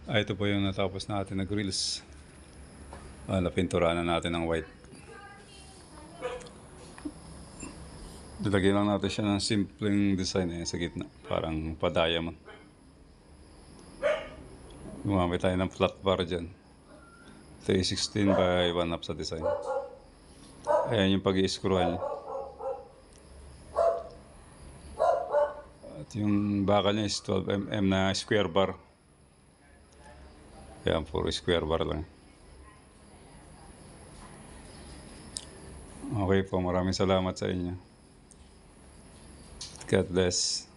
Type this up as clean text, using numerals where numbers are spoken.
Ito po yung natapos natin na grills. Napinturahan na natin ng white. Nilagyan lang natin siya ng simpleng design sa gitna. Parang pa-diamond. Gumamit tayo ng flat bar dyan. 316 by 1/2 sa design. Ayan yung pag-i-screwhan niya. At yung bakal niya is 12 mm na square bar. Ayan, puro square bar lang. Okay po, maraming salamat sa inyo. God bless.